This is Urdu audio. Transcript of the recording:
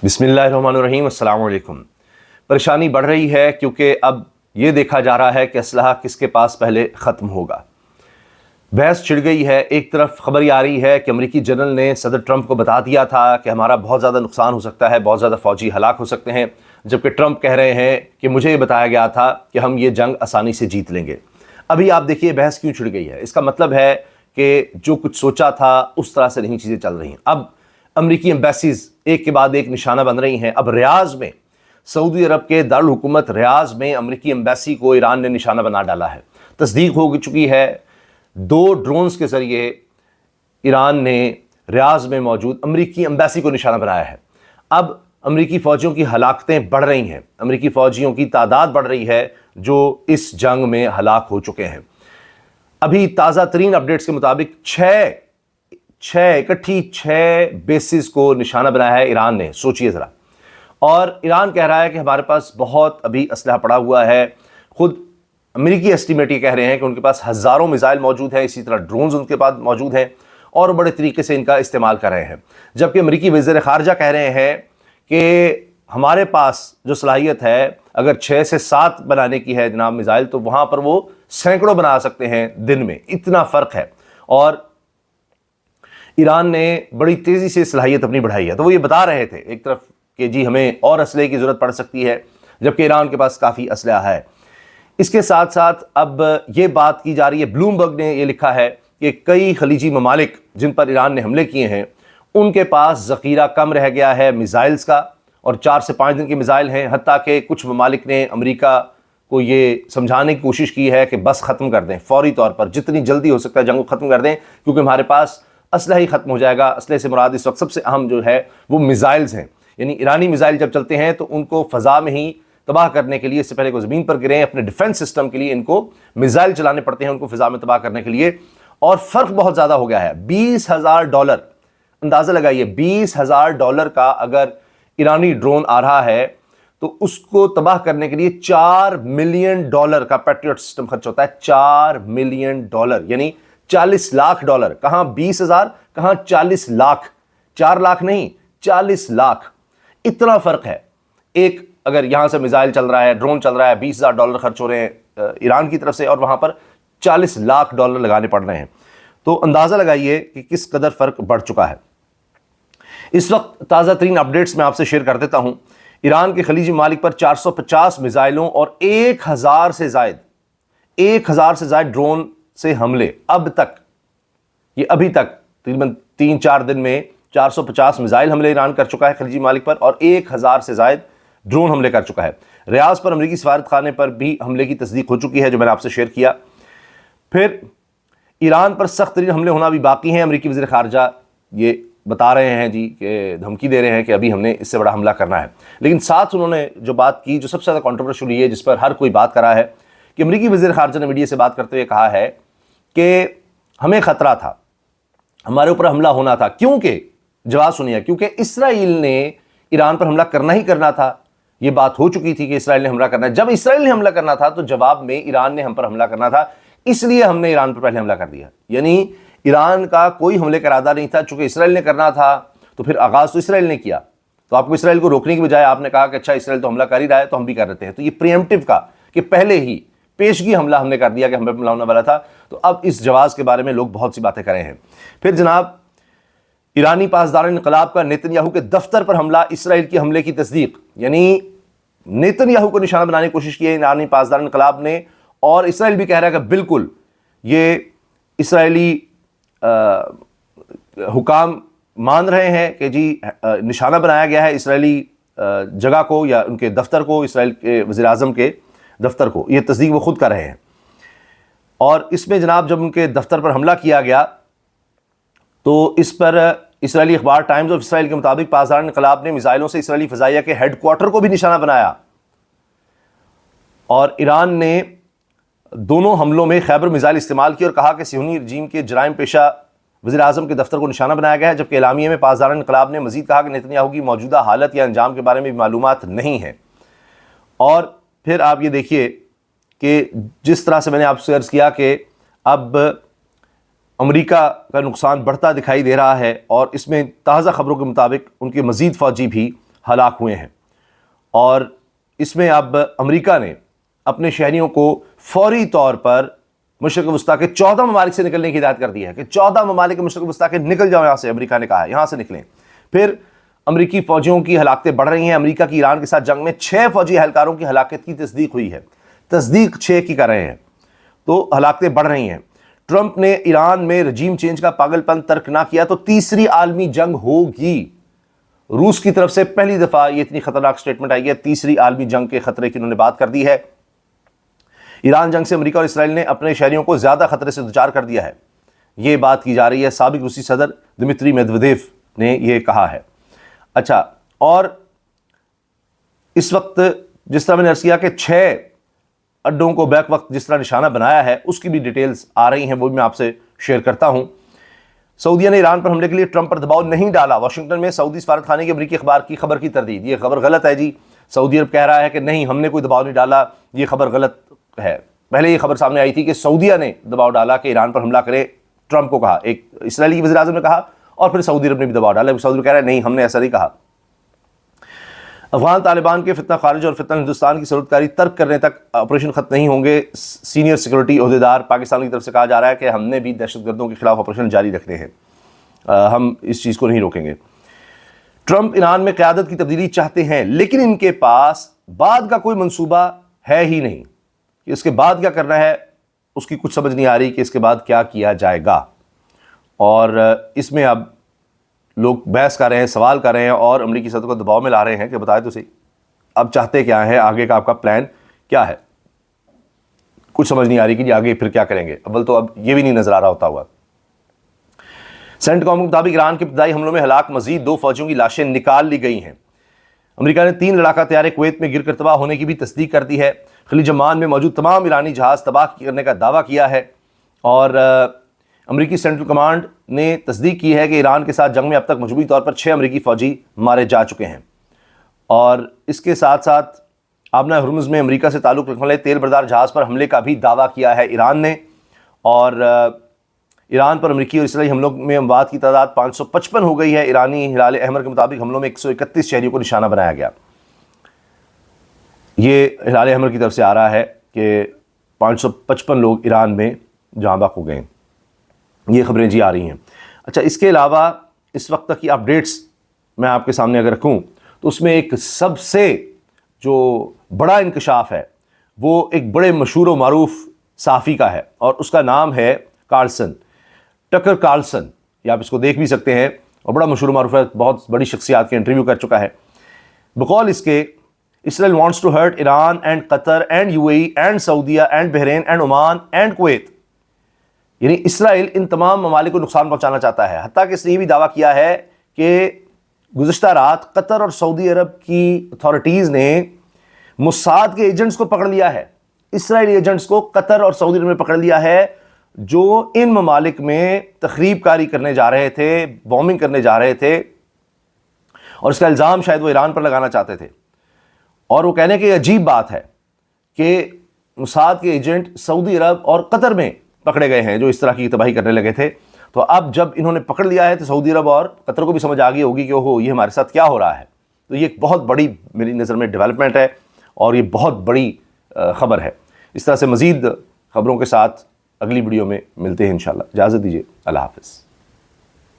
بسم اللہ الرحمن الرحیم، السلام علیکم۔ پریشانی بڑھ رہی ہے کیونکہ اب یہ دیکھا جا رہا ہے کہ اسلحہ کس کے پاس پہلے ختم ہوگا۔ بحث چھڑ گئی ہے۔ ایک طرف خبر یہ آ رہی ہے کہ امریکی جنرل نے صدر ٹرمپ کو بتا دیا تھا کہ ہمارا بہت زیادہ نقصان ہو سکتا ہے، بہت زیادہ فوجی ہلاک ہو سکتے ہیں، جبکہ ٹرمپ کہہ رہے ہیں کہ مجھے یہ بتایا گیا تھا کہ ہم یہ جنگ آسانی سے جیت لیں گے۔ ابھی آپ دیکھیے بحث کیوں چھڑ گئی ہے۔ اس کا مطلب ہے کہ جو کچھ سوچا تھا اس طرح سے نہیں چیزیں چل رہی ہیں۔ اب امریکی ایمبیسیز ایک کے بعد ایک نشانہ بن رہی ہیں۔ اب ریاض میں، سعودی عرب کے دارالحکومت ریاض میں امریکی ایمبیسی کو ایران نے نشانہ بنا ڈالا ہے۔ تصدیق ہو چکی ہے، 2 ڈرونز کے ذریعے ایران نے ریاض میں موجود امریکی ایمبیسی کو نشانہ بنایا ہے۔ اب امریکی فوجیوں کی ہلاکتیں بڑھ رہی ہیں، امریکی فوجیوں کی تعداد بڑھ رہی ہے جو اس جنگ میں ہلاک ہو چکے ہیں۔ ابھی تازہ ترین اپڈیٹس کے مطابق 6 بیسز کو نشانہ بنایا ہے ایران نے۔ سوچئے ذرا۔ اور ایران کہہ رہا ہے کہ ہمارے پاس بہت ابھی اسلحہ پڑا ہوا ہے۔ خود امریکی اسٹیمیٹ یہ کہہ رہے ہیں کہ ان کے پاس ہزاروں میزائل موجود ہیں، اسی طرح ڈرونز ان کے پاس موجود ہیں اور بڑے طریقے سے ان کا استعمال کر رہے ہیں۔ جبکہ امریکی وزیر خارجہ کہہ رہے ہیں کہ ہمارے پاس جو صلاحیت ہے اگر 6 سے 7 بنانے کی ہے جناب میزائل، تو وہاں پر وہ سینکڑوں بنا سکتے ہیں دن میں۔ اتنا فرق ہے۔ اور ایران نے بڑی تیزی سے صلاحیت اپنی بڑھائی ہے۔ تو وہ یہ بتا رہے تھے ایک طرف کہ جی ہمیں اور اسلحے کی ضرورت پڑ سکتی ہے، جبکہ ایران کے پاس کافی اسلحہ ہے۔ اس کے ساتھ ساتھ اب یہ بات کی جا رہی ہے، بلومبرگ نے یہ لکھا ہے کہ کئی خلیجی ممالک جن پر ایران نے حملے کیے ہیں ان کے پاس ذخیرہ کم رہ گیا ہے میزائلز کا، اور 4 سے 5 دن کے میزائل ہیں۔ حتیٰ کہ کچھ ممالک نے امریکہ کو یہ سمجھانے کی کوشش کی ہے کہ بس ختم کر دیں، فوری طور پر جتنی جلدی ہو سکتا ہے جنگ کو ختم کر دیں، کیونکہ ہمارے پاس اسلحہ ہی ختم ہو جائے گا۔ اسلحے سے مراد اس وقت سب سے اہم جو ہے وہ میزائلز ہیں، یعنی ایرانی میزائل جب چلتے ہیں تو ان کو فضا میں ہی تباہ کرنے کے لیے، اس سے پہلے کو زمین پر گریں، اپنے ڈیفنس سسٹم کے لیے ان کو میزائل چلانے پڑتے ہیں، ان کو فضا میں تباہ کرنے کے لیے۔ اور فرق بہت زیادہ ہو گیا ہے۔ $20,000 اندازہ لگائیے، $20,000 کا اگر ایرانی ڈرون آ رہا ہے تو اس کو تباہ کرنے کے لیے $4 ملین کا پیٹریوٹ سسٹم خرچ ہوتا ہے۔ $4 ملین، یعنی $40 لاکھ۔ کہاں 20,000، کہاں 40 لاکھ۔ 4 لاکھ نہیں، 40 لاکھ۔ اتنا فرق ہے۔ ایک اگر یہاں سے میزائل چل رہا ہے، ڈرون چل رہا ہے، $20,000 خرچ ہو رہے ہیں ایران کی طرف سے، اور وہاں پر $40 لاکھ لگانے پڑ رہے ہیں۔ تو اندازہ لگائیے کہ کس قدر فرق بڑھ چکا ہے۔ اس وقت تازہ ترین اپڈیٹس میں آپ سے شیئر کر دیتا ہوں۔ ایران کے خلیجی ممالک پر 450 میزائلوں اور 1000 سے زائد ڈرون سے حملے اب تک، یہ ابھی تک تقریباً 3-4 دن میں 450 میزائل حملے ایران کر چکا ہے خلیجی ممالک پر، اور 1000 سے زائد ڈرون حملے کر چکا ہے۔ ریاض پر امریکی سفارت خانے پر بھی حملے کی تصدیق ہو چکی ہے، جو میں نے آپ سے شیئر کیا۔ پھر ایران پر سخت ترین حملے ہونا بھی باقی ہیں۔ امریکی وزیر خارجہ یہ بتا رہے ہیں جی کہ دھمکی دے رہے ہیں کہ ابھی ہم نے اس سے بڑا حملہ کرنا ہے۔ لیکن ساتھ انہوں نے جو بات کی، جو سب سے زیادہ کنٹروورشل یہ ہے، جس پر ہر کوئی بات کر رہا ہے، کہ امریکی وزیر خارجہ نے میڈیا سے بات کرتے ہوئے کہا ہے کہ ہمیں خطرہ تھا، ہمارے اوپر حملہ ہونا تھا۔ کیونکہ جواب سنیے، کیونکہ اسرائیل نے ایران پر حملہ کرنا ہی کرنا تھا۔ یہ بات ہو چکی تھی کہ اسرائیل نے حملہ کرنا ہے۔ جب اسرائیل نے حملہ کرنا تھا تو جواب میں ایران نے ہم پر حملہ کرنا تھا، اس لیے ہم نے ایران پر پہلے حملہ کر دیا۔ یعنی ایران کا کوئی حملے کا ارادہ نہیں تھا، چونکہ اسرائیل نے کرنا تھا تو پھر آغاز تو اسرائیل نے کیا۔ تو آپ کو اسرائیل کو روکنے کی بجائے آپ نے کہا کہ اچھا اسرائیل تو حملہ کر ہی رہا ہے تو ہم بھی کر دیتے ہیں۔ تو یہ پریمپٹیو کا، کہ پہلے ہی پیشگی حملہ ہم نے کر دیا کہ ہم پر حملہ ہونے والا تھا۔ تو اب اس جواز کے بارے میں لوگ بہت سی باتیں کر رہے ہیں۔ پھر جناب ایرانی پاسدار انقلاب کا نیتن یاہو کے دفتر پر حملہ، اسرائیل کی حملے کی تصدیق۔ یعنی نیتن یاہو کو نشانہ بنانے کی کوشش کی ہے ایرانی پاسدار انقلاب نے، اور اسرائیل بھی کہہ رہا ہے کہ بالکل یہ اسرائیلی حکام مان رہے ہیں کہ جی نشانہ بنایا گیا ہے اسرائیلی جگہ کو یا ان کے دفتر کو، اسرائیل کے وزیر اعظم کے دفتر کو۔ یہ تصدیق وہ خود کر رہے ہیں۔ اور اس میں جناب جب ان کے دفتر پر حملہ کیا گیا تو اس پر اسرائیلی اخبار ٹائمز آف اسرائیل کے مطابق پاسدار انقلاب نے میزائلوں سے اسرائیلی فضائیہ کے ہیڈ کوارٹر کو بھی نشانہ بنایا، اور ایران نے دونوں حملوں میں خیبر میزائل استعمال کی، اور کہا کہ صہیونی رجیم کے جرائم پیشہ وزیر اعظم کے دفتر کو نشانہ بنایا گیا ہے۔ جبکہ اعلامیے میں پاسدار انقلاب نے مزید کہا کہ نیتن یاہو کی موجودہ حالت یا انجام کے بارے میں بھی معلومات نہیں ہیں۔ اور پھر آپ یہ دیکھیے کہ جس طرح سے میں نے آپ سے عرض کیا کہ اب امریکہ کا نقصان بڑھتا دکھائی دے رہا ہے، اور اس میں تازہ خبروں کے مطابق ان کے مزید فوجی بھی ہلاک ہوئے ہیں، اور اس میں اب امریکہ نے اپنے شہریوں کو فوری طور پر مشرق وسطیٰ کے 14 ممالک سے نکلنے کی ہدایت کر دی ہے کہ 14 ممالک مشرق وسطیٰ کے نکل جاؤ یہاں سے، امریکہ نے کہا ہے یہاں سے نکلیں۔ پھر امریکی فوجیوں کی ہلاکتیں بڑھ رہی ہیں۔ امریکہ کی ایران کے ساتھ جنگ میں 6 فوجی اہلکاروں کی ہلاکت کی تصدیق ہوئی ہے، تصدیق 6 کی کر رہے ہیں، تو ہلاکتیں بڑھ رہی ہیں۔ ٹرمپ نے ایران میں رجیم چینج کا پاگل پن ترک نہ کیا تو تیسری عالمی جنگ ہوگی۔ روس کی طرف سے پہلی دفعہ یہ اتنی خطرناک سٹیٹمنٹ آئی ہے، تیسری عالمی جنگ کے خطرے کی انہوں نے بات کر دی ہے۔ ایران جنگ سے امریکہ اور اسرائیل نے اپنے شہریوں کو زیادہ خطرے سے دوچار کر دیا ہے، یہ بات کی جا رہی ہے۔ سابق روسی صدر دمتری میدودیو نے یہ کہا ہے۔ اچھا، اور اس وقت جس طرح میں نے عرض کیا کہ 6 اڈوں کو بیک وقت جس طرح نشانہ بنایا ہے، اس کی بھی ڈیٹیلز آ رہی ہیں، وہ بھی میں آپ سے شیئر کرتا ہوں۔ سعودیہ نے ایران پر حملے کے لیے ٹرمپ پر دباؤ نہیں ڈالا، واشنگٹن میں سعودی سفارت خانے کی امریکی اخبار کی خبر کی تردید۔ یہ خبر غلط ہے جی، سعودی عرب کہہ رہا ہے کہ نہیں ہم نے کوئی دباؤ نہیں ڈالا، یہ خبر غلط ہے۔ پہلے یہ خبر سامنے آئی تھی کہ سعودیہ نے دباؤ ڈالا کہ ایران پر حملہ کرے، ٹرمپ کو کہا، ایک اسرائیلی وزیر اعظم نے کہا، اور پھر سعودی عرب نے بھی دباؤ ڈالا۔ سعودی عرب کہہ رہا ہے نہیں ہم نے ایسا نہیں کہا۔ افغان طالبان کے فتنہ خارج اور فتنہ ہندوستان کی سرورتکاری ترک کرنے تک آپریشن ختم نہیں ہوں گے۔ سینئر سیکورٹی عہدیدار پاکستان کی طرف سے کہا جا رہا ہے کہ ہم نے بھی دہشت گردوں کے خلاف آپریشن جاری رکھنے ہیں، ہم اس چیز کو نہیں روکیں گے۔ ٹرمپ ایران میں قیادت کی تبدیلی چاہتے ہیں، لیکن ان کے پاس بعد کا کوئی منصوبہ ہے ہی نہیں کہ اس کے بعد کیا کرنا ہے، اس کی کچھ سمجھ نہیں آ رہی کہ اس کے بعد کیا کیا جائے گا۔ اور اس میں اب لوگ بحث کر رہے ہیں، سوال کر رہے ہیں، اور امریکی صدر کو دباؤ میں لا رہے ہیں کہ بتائے تو صحیح اب چاہتے کیا ہیں، آگے کا آپ کا پلان کیا ہے۔ کچھ سمجھ نہیں آ رہی کہ جی آگے پھر کیا کریں گے، اول تو اب یہ بھی نہیں نظر آ رہا ہوتا ہوا۔ سینٹ کام کے مطابق ایران کے ابتدائی حملوں میں ہلاک مزید 2 فوجیوں کی لاشیں نکال لی گئی ہیں۔ امریکہ نے 3 لڑاکا طیارے کویت میں گر کر تباہ ہونے کی بھی تصدیق کر دی ہے۔ خلیج عمان میں موجود تمام ایرانی جہاز تباہ کرنے کا دعویٰ کیا ہے، اور امریکی سینٹرل کمانڈ نے تصدیق کی ہے کہ ایران کے ساتھ جنگ میں اب تک مجموعی طور پر 6 امریکی فوجی مارے جا چکے ہیں۔ اور اس کے ساتھ ساتھ آبنہ ہرمز میں امریکہ سے تعلق رکھنے والے تیل بردار جہاز پر حملے کا بھی دعویٰ کیا ہے ایران نے، اور ایران پر امریکی اور اسرائیلی حملوں میں اموات کی تعداد 555 ہو گئی ہے۔ ایرانی ہلال احمر کے مطابق حملوں میں 131 شہریوں کو نشانہ بنایا گیا۔ یہ ہلال احمر کی طرف سے آ رہا ہے کہ 555 لوگ ایران میں جاں بحق ہو گئے ہیں، یہ خبریں جی آ رہی ہیں۔ اچھا، اس کے علاوہ اس وقت تک کی اپڈیٹس میں آپ کے سامنے اگر رکھوں تو اس میں ایک سب سے جو بڑا انکشاف ہے وہ ایک بڑے مشہور و معروف صحافی کا ہے، اور اس کا نام ہے کارلسن، ٹکر کارلسن، یا آپ اس کو دیکھ بھی سکتے ہیں، اور بڑا مشہور و معروف ہے، بہت بڑی شخصیات کے انٹرویو کر چکا ہے۔ بقول اس کے Israel wants to hurt Iran and Qatar and UAE and Saudi and Bahrain and Oman and Kuwait، یعنی اسرائیل ان تمام ممالک کو نقصان پہنچانا چاہتا ہے۔ حتیٰ کہ اس نے یہ بھی دعویٰ کیا ہے کہ گزشتہ رات قطر اور سعودی عرب کی اتھارٹیز نے موساد کے ایجنٹس کو پکڑ لیا ہے، اسرائیلی ایجنٹس کو قطر اور سعودی عرب میں پکڑ لیا ہے، جو ان ممالک میں تخریب کاری کرنے جا رہے تھے، بومنگ کرنے جا رہے تھے، اور اس کا الزام شاید وہ ایران پر لگانا چاہتے تھے۔ اور وہ کہنے کہ عجیب بات ہے کہ موساد کے ایجنٹ سعودی عرب اور قطر میں پکڑے گئے ہیں جو اس طرح کی تباہی کرنے لگے تھے، تو اب جب انہوں نے پکڑ لیا ہے تو سعودی عرب اور قطر کو بھی سمجھ آ گئی ہوگی کہ اوہو یہ ہمارے ساتھ کیا ہو رہا ہے۔ تو یہ ایک بہت بڑی میری نظر میں ڈیولپمنٹ ہے، اور یہ بہت بڑی خبر ہے۔ اس طرح سے مزید خبروں کے ساتھ اگلی ویڈیو میں ملتے ہیں انشاءاللہ۔ اجازت دیجیے، اللہ حافظ۔